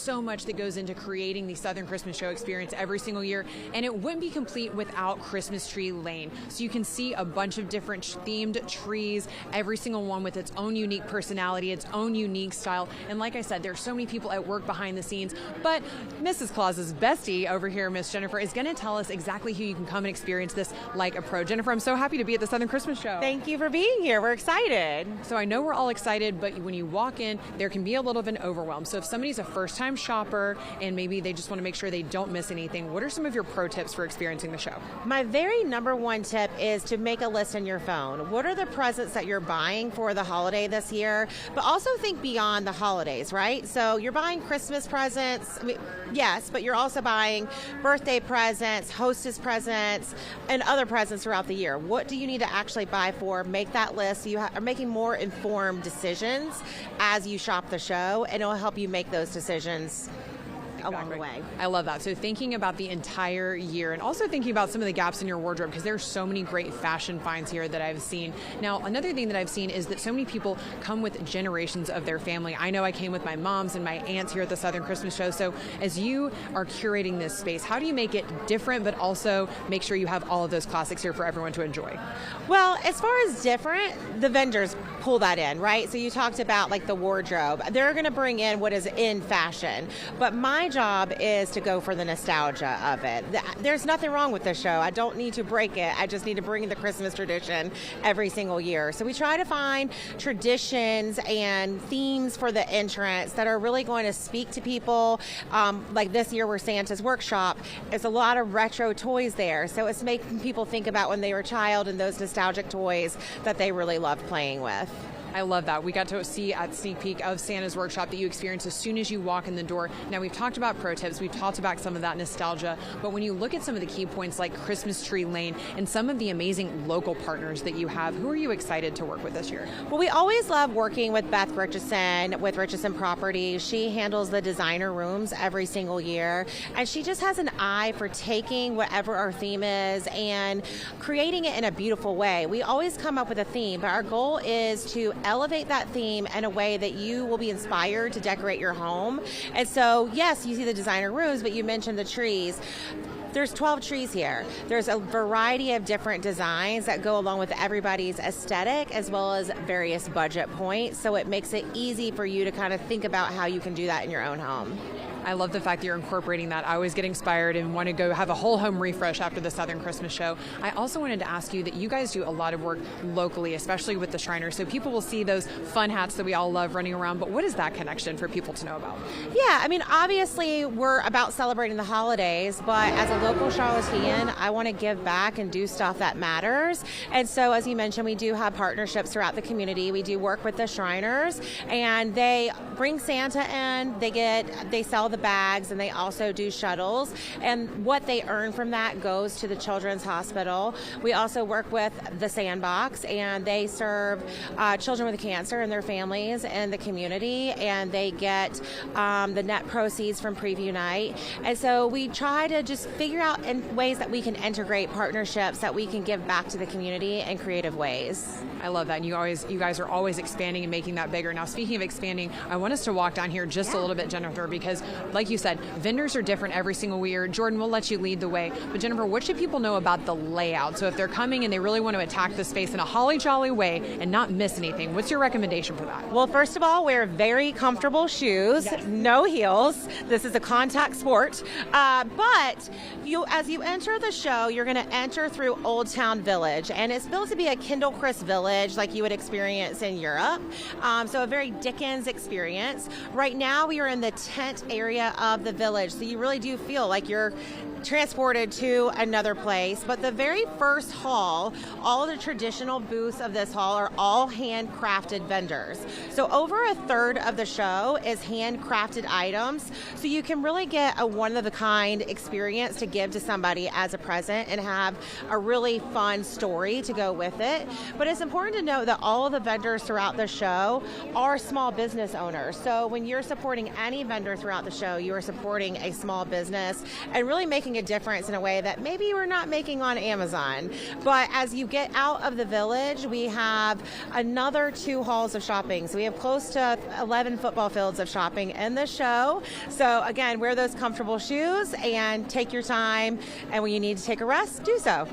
so much that goes into creating the Southern Christmas Show experience every single year, and it wouldn't be complete without Christmas Tree Lane. So you can see a bunch of different themed trees, every single one with its own unique personality, its own unique style. And like I said, there's so many people at work behind the scenes, but Mrs. Claus's bestie over here, Miss Jennifer, is going to tell us exactly who you can come and experience this like a pro. Jennifer, I'm so happy to be at the Southern Christmas Show. Thank you for being here. We're excited. So I know we're all excited, but when you walk in, there can be a little of an overwhelm. So if somebody's a first-time shopper and maybe they just want to make sure they don't miss anything, what are some of your pro tips for experiencing the show? My very number one tip is to make a list on your phone. What are the presents that you're buying for the holiday this year? But also think beyond the holidays, right? So you're buying Christmas presents, yes, but you're also buying birthday presents, hostess presents, and other presents throughout the year. What do you need to actually buy for? Make that list so you are making more informed decisions as you shop the show, and it'll help you make those decisions along the way. I love that. So thinking about the entire year and also thinking about some of the gaps in your wardrobe, because there's so many great fashion finds here that I've seen. Now, another thing that I've seen is that so many people come with generations of their family. I know I came with my moms and my aunts here at the Southern Christmas Show. So as you are curating this space, how do you make it different, but also make sure you have all of those classics here for everyone to enjoy? Well, as far as different, the vendors pull that in, right? So you talked about like the wardrobe. They're going to bring in what is in fashion, but my job is to go for the nostalgia of it. There's nothing wrong with this show. I don't need to break it. I just need to bring the Christmas tradition every single year. So we try to find traditions and themes for the entrance that are really going to speak to people. Like this year, we're Santa's Workshop. There's a lot of retro toys there. So it's making people think about when they were a child and those nostalgic toys that they really loved playing with. I love that. We got to see a sneak peek of Santa's Workshop that you experience as soon as you walk in the door. Now, we've talked about pro tips. We've talked about some of that nostalgia. But when you look at some of the key points like Christmas Tree Lane and some of the amazing local partners that you have, who are you excited to work with this year? Well, we always love working with Beth Richardson with Richardson Properties. She handles the designer rooms every single year. And she just has an eye for taking whatever our theme is and creating it in a beautiful way. We always come up with a theme, but our goal is to elevate that theme in a way that you will be inspired to decorate your home. And so, yes, you see the designer rooms, but you mentioned the trees. There's 12 trees here. There's a variety of different designs that go along with everybody's aesthetic as well as various budget points. So it makes it easy for you to kind of think about how you can do that in your own home. I love the fact that you're incorporating that. I always get inspired and want to go have a whole home refresh after the Southern Christmas Show. I also wanted to ask you that you guys do a lot of work locally, especially with the Shriners. So people will see those fun hats that we all love running around, but what is that connection for people to know about? Yeah, I mean, obviously we're about celebrating the holidays, but as a local Charlottean, I want to give back and do stuff that matters. And so, as you mentioned, we do have partnerships throughout the community. We do work with the Shriners, and they bring Santa in, they sell the bags, and they also do shuttles, and what they earn from that goes to the Children's Hospital. We also work with the Sandbox, and they serve children with cancer and their families in the community, and they get the net proceeds from Preview Night. And so we try to just figure out in ways that we can integrate partnerships that we can give back to the community in creative ways. I love that. And you guys are always expanding and making that bigger. Now, speaking of expanding, I want us to walk down here just a little bit, Jennifer, because like you said, vendors are different every single year. Jordan, we'll let you lead the way. But Jennifer, what should people know about the layout? So if they're coming and they really want to attack the space in a holly jolly way and not miss anything, what's your recommendation for that? Well, first of all, wear very comfortable shoes, yes. No heels. This is a contact sport. But as you enter the show, you're going to enter through Old Town Village, and it's built to be a Kindle Chris village like you would experience in Europe. So a very Dickens experience. Right now, we are in the tent area of the village, so you really do feel like you're transported to another place. But the very first hall, all of the traditional booths of this hall are all handcrafted vendors. So over a third of the show is handcrafted items. So you can really get a one-of-a-kind experience to give to somebody as a present and have a really fun story to go with it. But it's important to note that all of the vendors throughout the show are small business owners. So when you're supporting any vendor throughout the show, you are supporting a small business and really making making a difference in a way that maybe we're not making on Amazon. But as you get out of the village, we have another 2 halls of shopping. So we have close to 11 football fields of shopping in the show. So again, wear those comfortable shoes and take your time. And when you need to take a rest, do so.